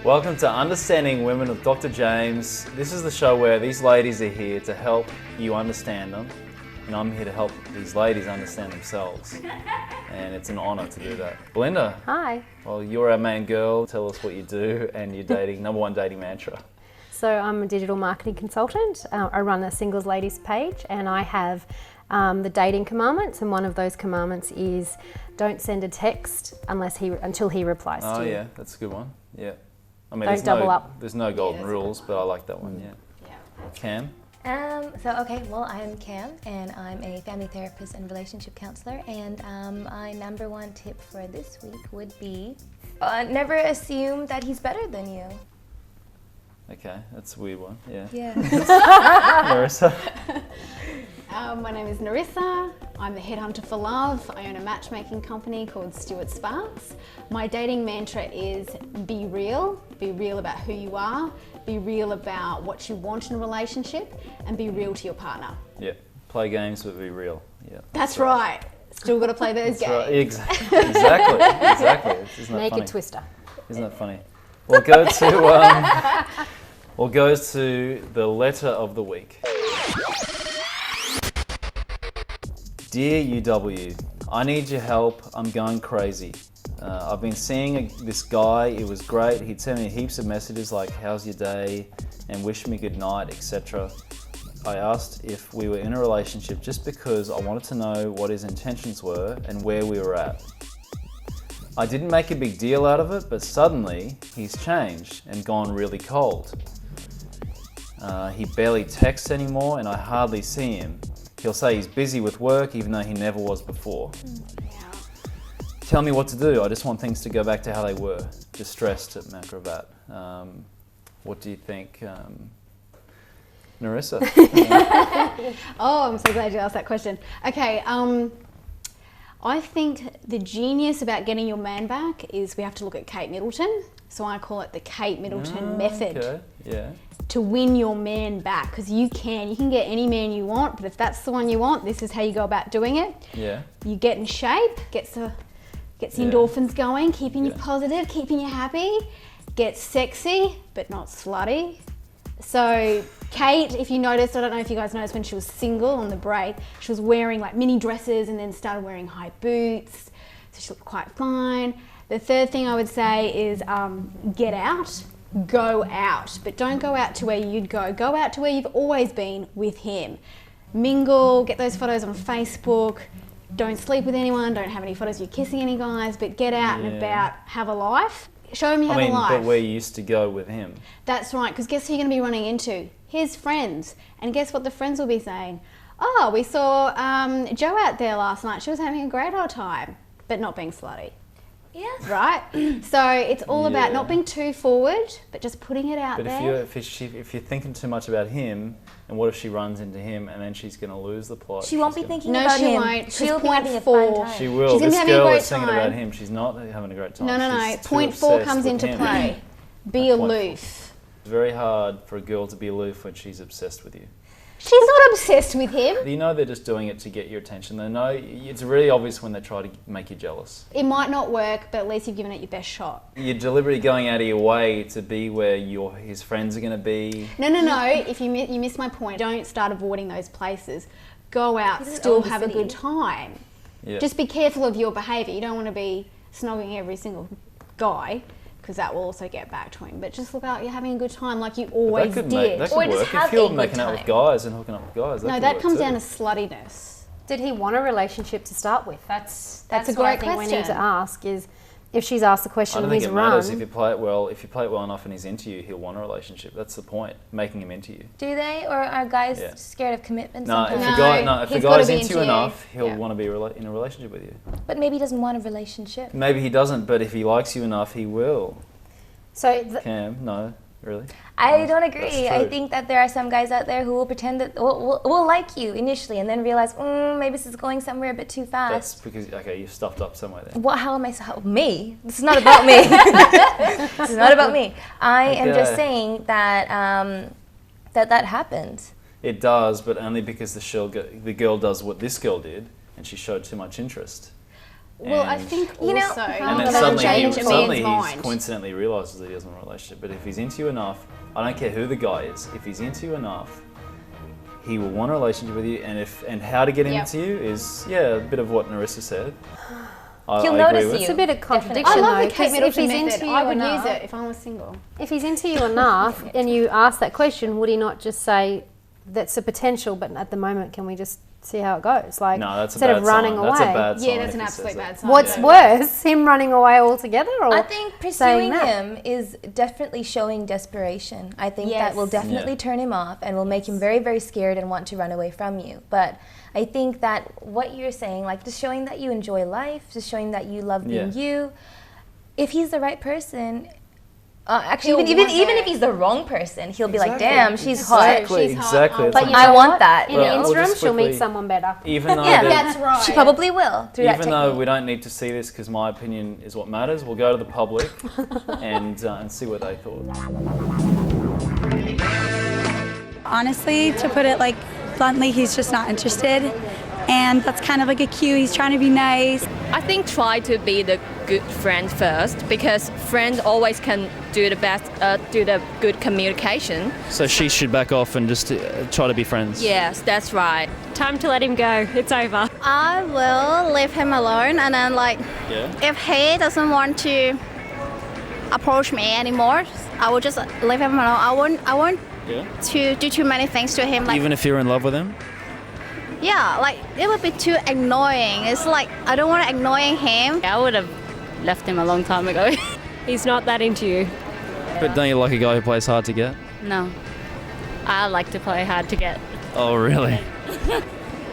Welcome to Understanding Women with Dr. James. This is the show where these ladies are here to help you understand them, and I'm here to help these ladies understand themselves. And it's an honour to do that. Belinda. Hi. Well, you're our main girl. Tell us what you do and your number one dating mantra. So I'm a digital marketing consultant. I run a singles ladies page, and I have the dating commandments, and one of those commandments is don't send a text until he replies to you. Oh yeah, that's a good one. Yeah. I mean, Don't double up. There's no golden rules, but I like that one. Yeah. Cam. I'm Cam, and I'm a family therapist and relationship counselor. And my number one tip for this week would be never assume that he's better than you. Okay, that's a weird one. Yeah. Yeah. Marissa. My name is Narissa. I'm the headhunter for love. I own a matchmaking company called Stuart Sparks. My dating mantra is be real. Be real about who you are. Be real about what you want in a relationship, and be real to your partner. Yeah. Play games, but be real. Yeah. That's right. Still got to play those games. Right. Exactly. Isn't that Naked funny? twister. Isn't that funny? We'll go to the letter of the week. Dear UW, I need your help. I'm going crazy. I've been seeing this guy. It was great. He'd send me heaps of messages like, how's your day? And wish me good night, etc. I asked if we were in a relationship just because I wanted to know what his intentions were and where we were at. I didn't make a big deal out of it, but suddenly he's changed and gone really cold. He barely texts anymore and I hardly see him. He'll say he's busy with work even though he never was before. Tell me what to do. I just want things to go back to how they were. Distressed at Macrobat. What do you think, Narissa? Oh, I'm so glad you asked that question. Okay, I think the genius about getting your man back is we have to look at Kate Middleton. So I call it the Kate Middleton method. Okay. Yeah. To win your man back, because you can get any man you want, but if that's the one you want, this is how you go about doing it. Yeah. You get in shape, gets the endorphins going, keeping you positive, keeping you happy, gets sexy, but not slutty. So Kate, if you noticed, I don't know if you guys noticed when she was single on the break, she was wearing like mini dresses and then started wearing high boots, so she looked quite fine. The third thing I would say is get out. Go out, but don't go out to where you'd go. Go out to where you've always been with him. Mingle, get those photos on Facebook. Don't sleep with anyone, don't have any photos of you kissing any guys, but get out and about, have a life. Show him you have a life. But where you used to go with him. That's right, because guess who you're going to be running into? His friends. And guess what the friends will be saying? Oh, we saw Jo out there last night. She was having a great old time, but not being slutty. Yeah. Right? So it's all about not being too forward, but just putting it out there. But if you're thinking too much about him, and what if she runs into him and then she's going to lose the plot? She won't be thinking about him. No, she won't. She'll be having a fun time. She will. She's This having a girl great is thinking time. about him. She's not having a great time. No. She's too Point 4 obsessed comes with into him. play. Be aloof. It's very hard for a girl to be aloof when she's obsessed with you. She's not obsessed with him. You know they're just doing it to get your attention. They know it's really obvious when they try to make you jealous. It might not work, but at least you've given it your best shot. You're deliberately going out of your way to be where his friends are going to be. No. If you miss my point, don't start avoiding those places. Go out, still have a good time. Yeah. Just be careful of your behaviour. You don't want to be snogging every single guy, because that will also get back to him. But just look out, you're having a good time like you always did. That could work. If you're making out with guys and hooking up with guys, that comes down to sluttiness. Did he want a relationship to start with? That's a what great I think question. we need to ask is, if she's asked the question, I don't think he's it matters. run. If you play it well enough and he's into you, he'll want a relationship. That's the point, making him into you. Do they, or are guys scared of commitment? No, sometimes? if a he's guy's gotta be into you into enough, you. he'll want to be in a relationship with you. But maybe he doesn't want a relationship. Maybe he doesn't, but if he likes you enough, he will. So Cam, no, really? I don't agree. That's I true. think that there are some guys out there who will pretend that will like you initially and then realize, maybe this is going somewhere a bit too fast. That's because, you've stuffed up somewhere there. What? How am I? Me? This is not about me. This is not about me. I am just saying that that happens. It does, but only because the girl does what this girl did, and she showed too much interest. Well, I think also, You know, and then that suddenly, change a suddenly man's he mind. coincidentally realizes that he doesn't want a relationship. But if he's into you enough, I don't care who the guy is. If he's into you enough, he will want a relationship with you. And how to get Yep. into you is a bit of what Narissa said. He'll I notice agree with. you. It's a bit of contradiction I love though, the Kate 'cause if Middleton he's method. into you I would enough, use it if I was single. if he's into you enough and you ask that question, would he not just say, that's a potential, but at the moment, can we just see how it goes? Like, No, that's a instead bad of running sign. away. That's a bad sign. Yeah, that's if an he says absolute that. bad sign. What's worse, him running away altogether, or I think saying pursuing that? him is definitely showing desperation. I think Yes. that will definitely Yeah. turn him off and will make him very, very scared and want to run away from you. But I think that what you're saying, like just showing that you enjoy life, just showing that you love being you, if he's the right person, actually, He'll even want if he's the wrong person, he'll be like, Exactly. damn, she's hot. Exactly, She's hot. exactly. But It's you like- I know want what? that. In Well, the we'll interim, just she'll meet quickly- someone better. even though Yeah, that- That's right. She probably will through that even though technique. we don't need to see this because my opinion is what matters, we'll go to the public and see what they thought. Honestly, to put it like bluntly, he's just not interested. And that's kind of like a cue. He's trying to be nice. I think try to be the good friend first, because friends always can do the good communication. So she should back off and just try to be friends. Yes, that's right. Time to let him go. It's over. I will leave him alone, and then if he doesn't want to approach me anymore, I will just leave him alone. I won't to do too many things to him. Even if you're in love with him? It would be too annoying. It's like I don't want to annoying him. I would have left him a long time ago. He's not that into you. But don't you like a guy who plays hard to get? No. I like to play hard to get. Oh, really?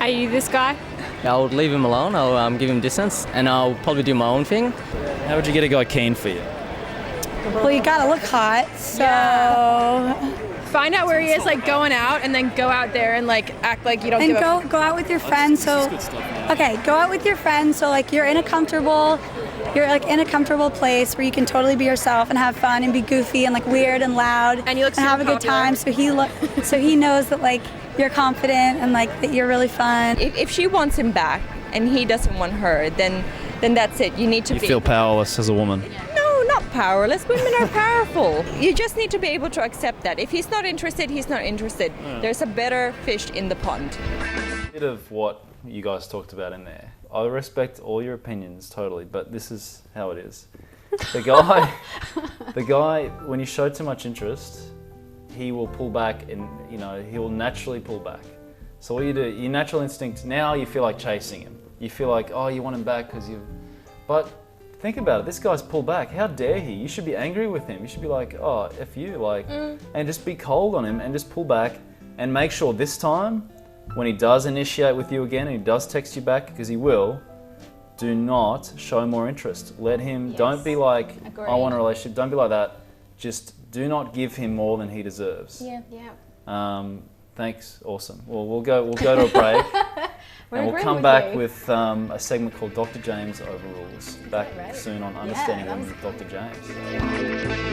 Are you this guy? I'll leave him alone. I'll give him distance, and I'll probably do my own thing. How would you get a guy keen for you? Well, you gotta look hot, so Find out where he is, like going out, and then go out there and like act like you don't give a go out with your friends. So go out with your friends. So like you're in a comfortable place where you can totally be yourself and have fun and be goofy and like weird and loud And you look have a super good time. So he knows that like you're confident and like that you're really fun. If she wants him back and he doesn't want her, then that's it. You need to You feel powerless as a woman. No, not powerless. Women are powerful. You just need to be able to accept that. If he's not interested, he's not interested. There's a better fish in the pond. A bit of what you guys talked about in there. I respect all your opinions totally, but this is how it is. The guy, when you show too much interest, he will pull back, and he will naturally pull back. So what you do, your natural instinct, now you feel like chasing him. You feel like, oh, you want him back but think about it, this guy's pulled back. How dare he? You should be angry with him. You should be like, oh, F you, and just be cold on him and just pull back and make sure this time, when he does initiate with you again and he does text you back, because he will, do not show more interest. Let him, don't be like, I want a relationship, don't be like that. Just do not give him more than he deserves. Yeah. Thanks, awesome. Well, we'll go to a break. And we'll come back with a segment called Dr. James Overrules. Back soon on Understanding Women with Dr. James.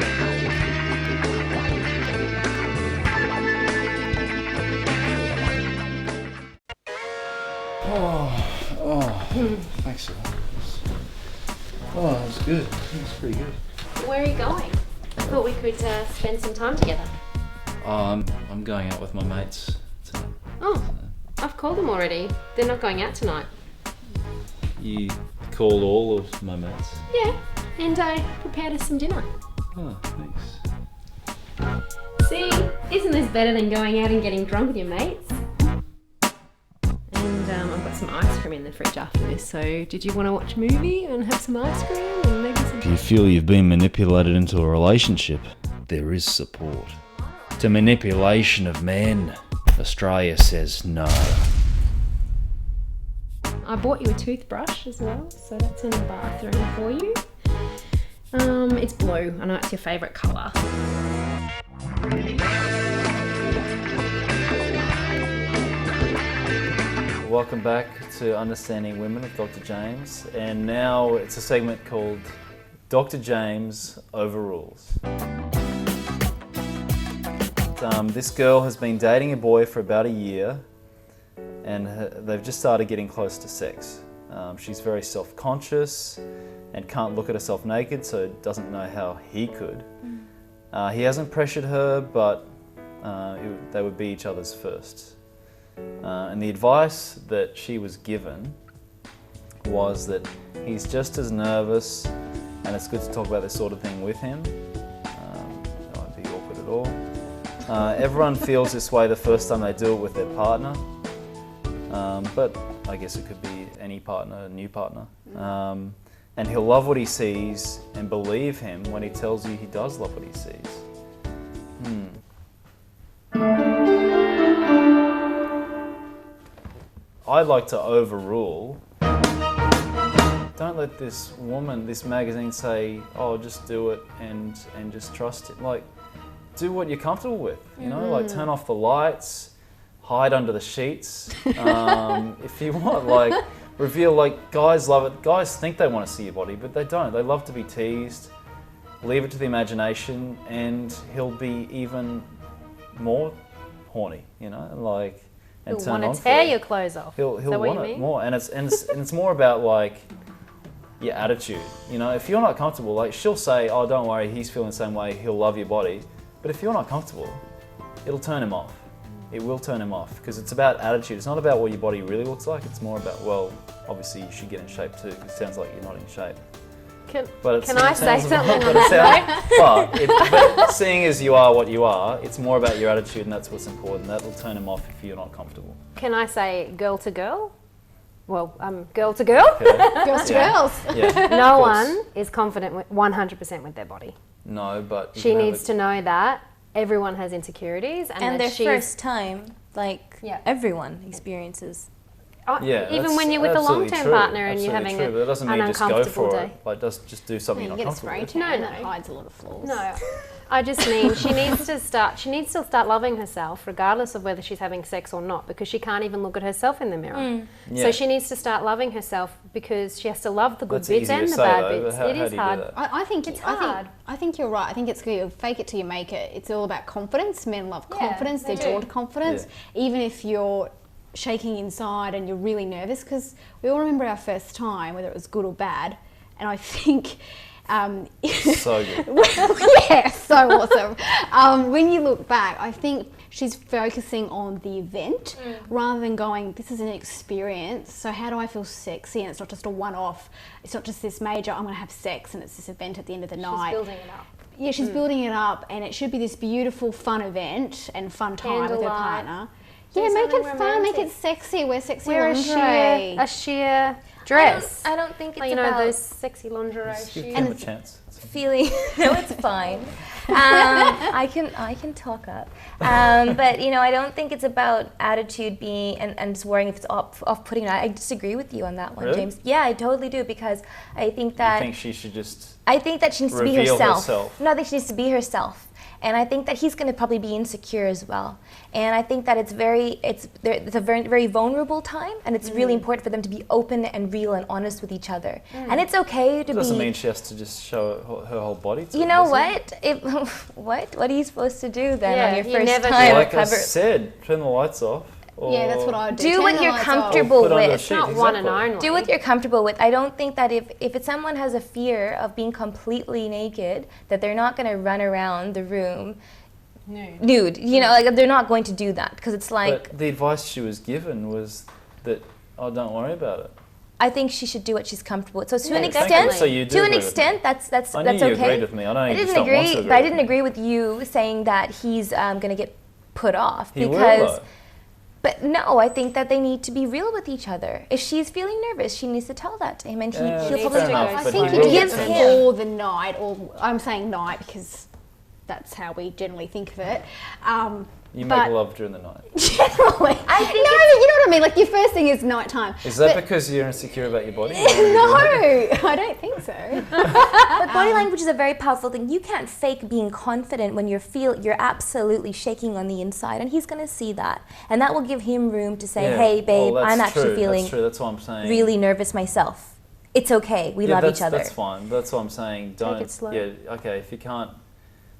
Thanks for that. Oh, that was good. That was pretty good. Where are you going? I thought we could spend some time together. I'm going out with my mates tonight. Oh, I've called them already. They're not going out tonight. You called all of my mates? Yeah, and I prepared us some dinner. Oh, thanks. See, isn't this better than going out and getting drunk with your mates? And I've got some ice cream in the fridge after this, so did you want to watch a movie and have some ice cream and maybe some... If you feel you've been manipulated into a relationship, there is support. To manipulation of men, Australia says no. I bought you a toothbrush as well, so that's in the bathroom for you. It's blue. I know it's your favourite colour. Welcome back to Understanding Women with Dr. James, and now it's a segment called Dr. James Overrules. This girl has been dating a boy for about a year, and they've just started getting close to sex. She's very self-conscious and can't look at herself naked, so doesn't know how he could. He hasn't pressured her, but they would be each other's first. And the advice that she was given was that he's just as nervous, and it's good to talk about this sort of thing with him. It won't be awkward at all. Everyone feels this way the first time they do it with their partner, but I guess it could be any partner, a new partner. And he'll love what he sees and believe him when he tells you he does love what he sees. I'd like to overrule. Don't let this woman, this magazine say, oh, just do it and just trust it. Like, do what you're comfortable with, you know? Like, turn off the lights, hide under the sheets. If you want, like, reveal, like, guys love it. Guys think they want to see your body, but they don't. They love to be teased. Leave it to the imagination, and he'll be even more horny, you know? Like, and He'll turn on want to for tear it. your clothes off. He'll Is that what want you it mean? more, and it's more about, like, your attitude. You know, if you're not comfortable, like, she'll say, oh, don't worry, he's feeling the same way, he'll love your body. But if you're not comfortable, it'll turn him off. It will turn him off, because it's about attitude. It's not about what your body really looks like. It's more about, well, obviously you should get in shape too, because it sounds like you're not in shape. Can But I say sounds something about- on that note? but seeing as you are what you are, it's more about your attitude, and that's what's important. That will turn him off if you're not comfortable. Can I say girl to girl? Well, girl to girl. Okay? Girls to Yeah. girls. Yeah. No of course. one is confident 100% with their body. No, but you She can have needs to know that everyone has insecurities and And that their she's, first time, like Yeah. everyone experiences. Yeah, even that's when you're with a absolutely long-term true, partner and you're absolutely having true, but that doesn't an mean just go uncomfortable for day. it. Like, just do something You you're get a not spray comfortable tan. No, That no. hides a lot of flaws. No, I just mean she needs to start loving herself regardless of whether she's having sex or not, because she can't even look at herself in the mirror. Yeah. So she needs to start loving herself, because she has to love the good That's bits easy to and the say, bad though, bits. but how It do is you do hard. that? I think It's I hard. think you're right. I think it's good. You fake it till you make it. It's all about confidence. Men love Yeah, confidence. they They're do. drawn to confidence. Even if you're shaking inside and you're really nervous, because we all remember our first time, whether it was good or bad. And I think So good. yeah, so awesome. When you look back, I think she's focusing on the event rather than going, this is an experience, so how do I feel sexy? And it's not just a one-off. It's not just this major, I'm going to have sex, and it's this event at the end of the night. She's building it up. Yeah, she's building it up, and it should be this beautiful, fun event and fun time with her Candlelight. partner. Do Yeah, make it something fun, make romantic. it sexy. Wear sexy Wear lingerie. a sheer dress. I don't think it's Like, you know, about those sexy lingerie Give shoes. Kim a chance. feeling. No, it's fine. I can talk up. But you know, I don't think it's about attitude being and just worrying if it's off-putting. I disagree with you on that one, Really? James. Yeah, I totally do, because I think I that think she should just I think that she needs to be reveal herself. herself. No, I think she needs to be herself. And I think that he's going to probably be insecure as well. And I think that it's a very, very vulnerable time, and it's really important for them to be open and real and honest with each other. And it's okay to doesn't be. mean she has to just show her whole body to You him, know does it? what? What are you supposed to do then Yeah, on your you first never time? Like I Cover- said, turn the lights off. Yeah, that's what I would do. Do Turn what the you're lights off. comfortable Put under with. a It's sheet, not one and exactly. only. Do what you're comfortable with. I don't think that if someone has a fear of being completely naked, that they're not going to run around the room nude. You know, like they're not going to do that, because it's like, But the advice she was given was that, oh, don't worry about it. I think she should do what she's comfortable with. So to an Yeah, extent, definitely. So you do to an agree with extent, me. that's I knew you okay. agreed with me. I know you just didn't don't want agree, to agree but I with didn't me. agree with you saying that he's going to get put off He will, because. though. But no, I think that they need to be real with each other. If she's feeling nervous, she needs to tell that to him, and Yeah, he'll needs probably to go. go I but think he you will do gives get it him- for the night, or I'm saying night because that's how we generally think of it. You but- make love during the night. Generally. I think no, you know what I mean? Like your first thing is nighttime. Is that But- because you're insecure about your body? No, I don't think so. But body language is a very powerful thing. You can't fake being confident when you're absolutely shaking on the inside, and he's going to see that, and that will give him room to say, Yeah. "Hey, babe, Well, that's I'm actually true. feeling That's true. That's what I'm saying. really nervous myself. It's okay. We Yeah, love that's, each other." That's fine. That's what I'm saying. Don't. it slow. Yeah. Okay. If you can't,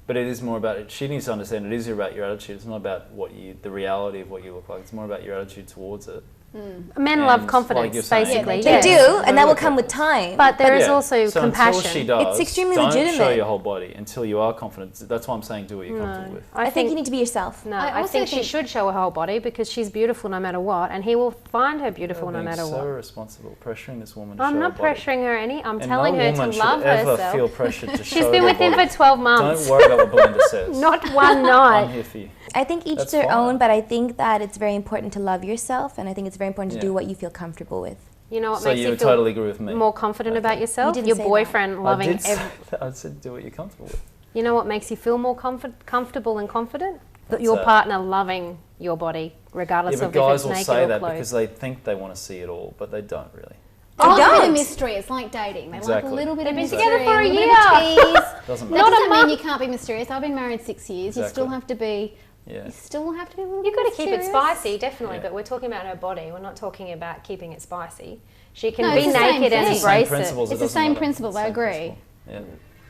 but it is more about it. She needs to understand it is about your attitude. It's not about the reality of what you look like. It's more about your attitude towards it. Men And love like confidence, you're saying, basically. They yes. do, and that will come with time. But there is Yeah. also so compassion. Until she does, It's extremely don't show legitimate. your whole body until you are confident. That's why I'm saying do what you're comfortable with. I think you need to be yourself. No, I I also think she think- should show her whole body because she's beautiful no matter what, and he will find her beautiful no Being matter so what. responsible, pressuring this woman to I'm show not her body. pressuring her any. I'm And telling no her woman to should love ever herself. feel pressured to show She's been her with him body. for 12 months. Don't worry about what Belinda says. Not one I'm night. here for you. I think each That's their fine. own, but I think that it's very important to love yourself, and I think it's very important to Yeah. do what you feel comfortable with. You know what So makes you you feel totally agree with me. more confident about yourself? didn't Your say that. boyfriend loving I did say every. that. I said do what you're comfortable with. You know what makes you feel more comfortable and confident? That What's your that? partner loving your body, regardless Yeah, of but if guys it's will naked say or that clothed. because they think they want to see it all, but they don't really. Oh, don't. a bit of mystery. It's like dating. They like Exactly. a little bit They've of been mystery. together for a little year. bit of tease. Doesn't That matter. doesn't mean you can't be mysterious. I've been married 6 years. You still Exactly. have to be. Yeah. You still have to be a little You've bit got to keep it mysterious. spicy, definitely, Yeah. but we're talking about her body. We're not talking about keeping it spicy. She can No, be it's the same naked and thing. It's the same embrace it. principles. It's it the doesn't same matter. principles, I Same agree. principle.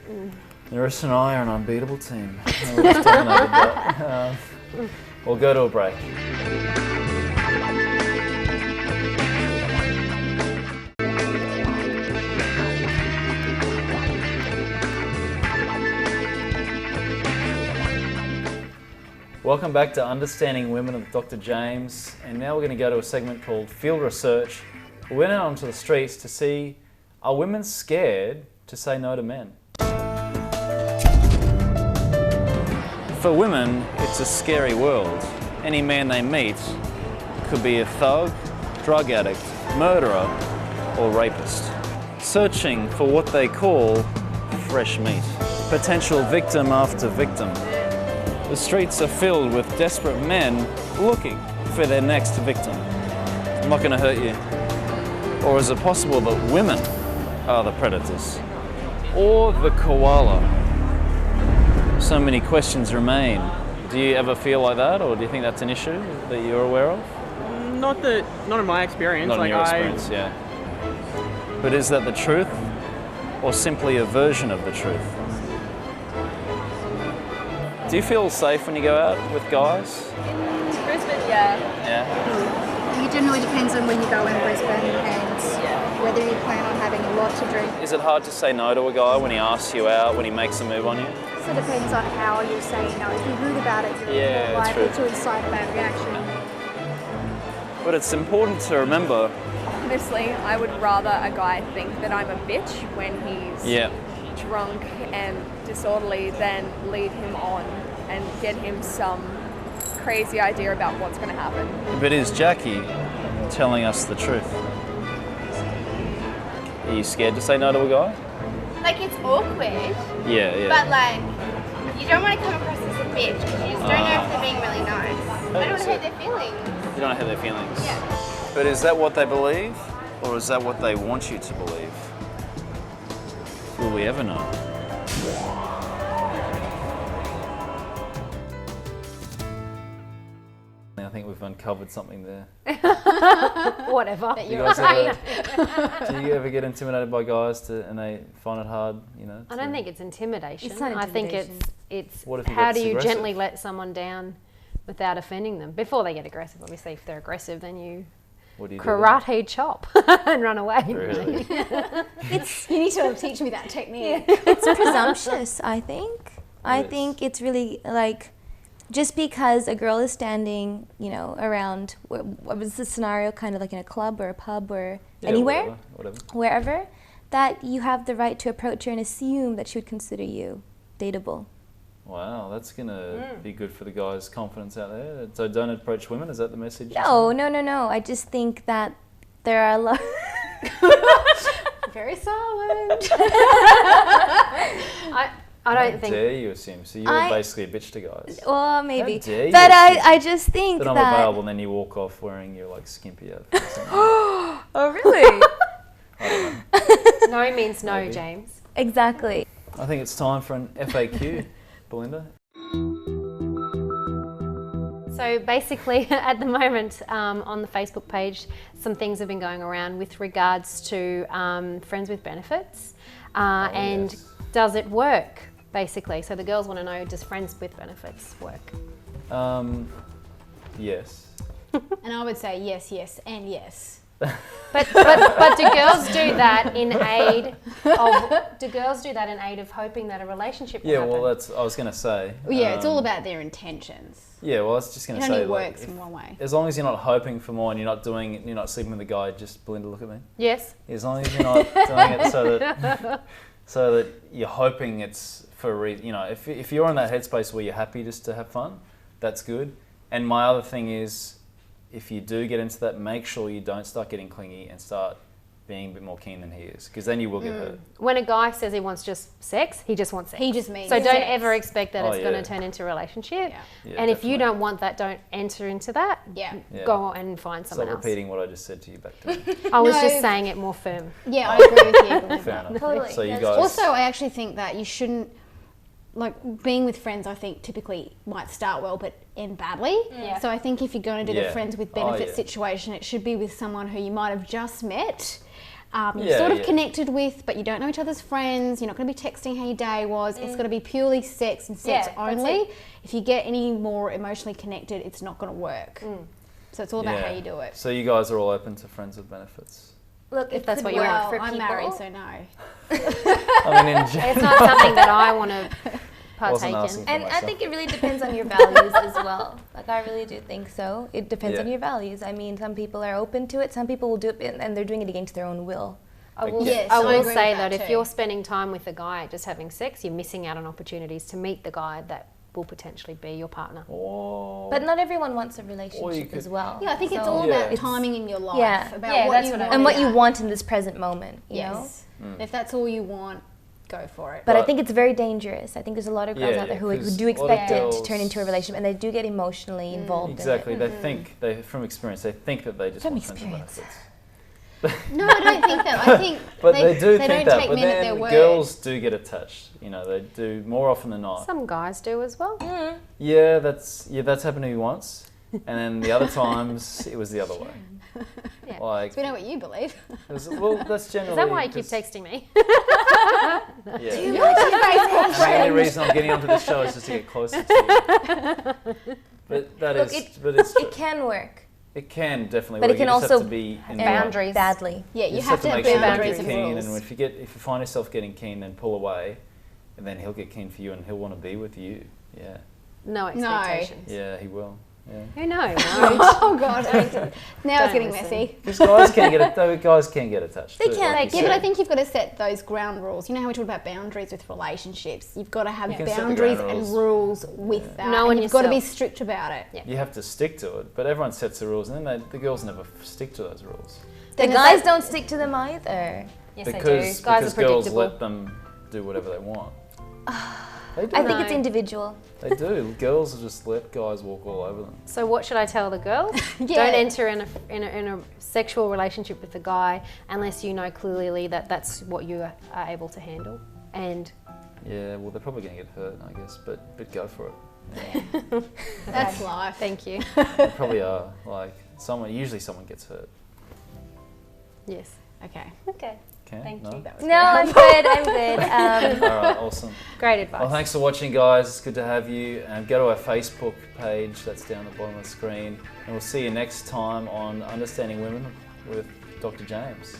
Yeah. Nerissa and I are an unbeatable team. We've dominated that. We'll go to a break. Welcome back to Understanding Women with Dr. James, and now we're going to go to a segment called Field Research. We went out onto the streets to see, are women scared to say no to men? For women, it's a scary world. Any man they meet could be a thug, drug addict, murderer, or rapist, searching for what they call fresh meat. Potential victim after victim. The streets are filled with desperate men looking for their next victim. I'm not going to hurt you. Or is it possible that women are the predators? Or the koala? So many questions remain. Do you ever feel like that, or do you think that's an issue that you're aware of? Not in my experience. Not in your experience, yeah. But is that the truth, or simply a version of the truth? Do you feel safe when you go out with guys? Brisbane, yeah. Yeah. It generally depends on when you go in Brisbane and whether you plan on having a lot to drink. Is it hard to say no to a guy when he asks you out, when he makes a move on you? So it depends on how you're saying no. If you're rude about it, you're Yeah, more that's likely true. to incite a bad reaction. But it's important to remember. Honestly, I would rather a guy think that I'm a bitch when he's Yeah. drunk and disorderly than lead him on and get him some crazy idea about what's going to happen. But is Jackie telling us the truth? Are you scared to say no to a guy? Like, it's awkward, Yeah. but like, you don't want to come across as a bitch because you just don't know if they're being really nice. I don't want to hurt their feelings. You don't have their feelings. Yeah. But is that what they believe, or is that what they want you to believe? Will we ever know? I think we've uncovered something there. Whatever. Do you guys ever get intimidated by guys and they find it hard, you know? I don't think it's intimidation. It's not I think intimidation. it's What if he how gets do you aggressive? gently let someone down without offending them before they get aggressive. Obviously, if they're aggressive, then you What do you karate chop and run away. Really? You need to teach me that technique. It's presumptuous, I think. I It is. think it's really like, just because a girl is standing, you know, around, what was the scenario, kind of like in a club or a pub or Yeah, anywhere, whatever. wherever, that you have the right to approach her and assume that she would consider you dateable. Wow, that's gonna be good for the guys' confidence out there. So don't approach women. Is that the message? No. I just think that there are a lot. Very silent. I don't think. How dare you assume? So you're basically a bitch to guys. Well, maybe. How dare you But assume I just think that I'm available, and then you walk off wearing your like skimpy outfit. Or something. Oh, really? I don't know. No means no, Maybe. James. Exactly. I think it's time for an FAQ, Belinda. So basically, at the moment, on the Facebook page, some things have been going around with regards to friends with benefits, and yes. does it work? Basically, so the girls want to know: does friends with benefits work? Yes. And I would say yes, yes, and yes. But do girls do that in aid of? Do girls do that in aid of hoping that a relationship will Yeah, happen? well, I was going to say. Well, yeah, it's all about their intentions. Yeah, well, I was just going to It say, only like, works in one way. as long as you're not hoping for more and you're not sleeping with a guy, just Belinda, look at me. Yes. As long as you're not doing it so that you're hoping it's for a reason. You know, if you're in that headspace where you're happy just to have fun, that's good. And my other thing is, if you do get into that, make sure you don't start getting clingy and start being a bit more keen than he is, because then you will get hurt. When a guy says he wants just sex, he just wants sex. He just means So don't sex. ever expect that Oh, it's going yeah. to turn into a relationship. Yeah, And if you definitely. don't want that, don't enter into that. Yeah. Go and find someone Stop else. repeating what I just said to you back to me. I was No. just saying it more firm. Yeah, I agree with you. Belinda. Fair enough. Totally. So you That's guys... Also, I actually think that you shouldn't, like, being with friends, I think typically might start well but end badly. Yeah. So I think if you're going to do the Yeah. friends with Oh, benefits yeah. situation, it should be with someone who you might have just met. You're Yeah, sort of yeah. connected with, but you don't know each other's friends. You're not going to be texting how your day was. It's going to be purely sex and sex Yeah, that's only. it. If you get any more emotionally connected, it's not going to work. So it's all about Yeah. how you do it. So you guys are all open to friends with benefits? Look, If it that's could what you work want. for I'm people. married, so no. I mean, in It's not something that I want to partake asking in. for And I myself. think it really depends on your values as well. Like, I really do think so. It depends on Yeah. your values. I mean, some people are open to it. Some people will do it and they're doing it against their own will. I will, Yes, I I will agree with say that that if too. you're spending time with a guy just having sex, you're missing out on opportunities to meet the guy that will potentially be your partner. Or... But not everyone wants a relationship could- as well. Yeah, I think it's So all Yeah. about It's- timing in your life. Yeah. About Yeah, what that's you what I want. and what you Yeah. want in this present moment, you know? Yes. If that's all you want, go for it. But I But- think it's very dangerous. I think there's a lot of girls Yeah, out there yeah, who 'cause do a lot of expect it to girls- turn into a relationship, and they do get emotionally involved Exactly. in it. They think, from experience, they think that they just From want friends with experience. benefits. No, I don't think that. I think But they do they think don't that. take But men at their then word. girls do get attached. You know, they do more often than not. Some guys do as well. Yeah, that's happened to me once, and then the other times it was the other way. Yeah. Like, So we know what you believe. well, that's generally. Is that why you keep 'cause- texting me? Yeah. And the only reason I'm getting onto this show is just to get closer to you. But that Look, is, but it's true. It can work. It can definitely But work. it can You just also have to be in the boundaries badly. Yeah, you just have to have make sure that boundaries you're and keen, rules. and if you find yourself getting keen, then pull away, and then he'll get keen for you, and he'll want to be with you. Yeah, No expectations. yeah, he will. Yeah. Who knows? Oh God! Now it's Don't getting listen. messy. Because guys can get attached. They too, can. like you Yeah, but I said. think you've got to set those ground rules. You know how we talk about boundaries with relationships? You've got to have You can set the boundaries ground and rules with that. Knowing and you've got to be yourself. strict about it. Yeah. You have to stick to it, but everyone sets the rules, and then the girls never stick to those rules. The guys don't stick to them either. Yes, because they do. Guys are girls predictable. let them do whatever they want. They do. I think it's individual. They do. Girls just let guys walk all over them. So what should I tell the girls? Yeah. Don't enter in a sexual relationship with a guy unless you know clearly that that's what you are able to handle. And Yeah, well, they're probably going to get hurt, I guess, but go for it. Yeah. That's life. thank you. They probably are. Like usually someone gets hurt. Yes. Okay. Okay. Okay? Thank no? you. No, I'm good. I'm good. All right, awesome. Great advice. Well, thanks for watching, guys. It's good to have you. Go to our Facebook page. That's down the bottom of the screen. And we'll see you next time on Understanding Women with Dr. James.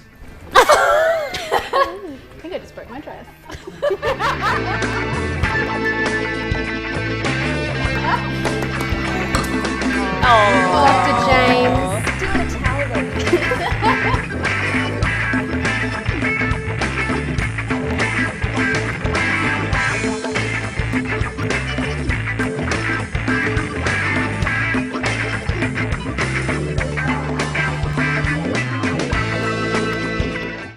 I think I just broke my dress.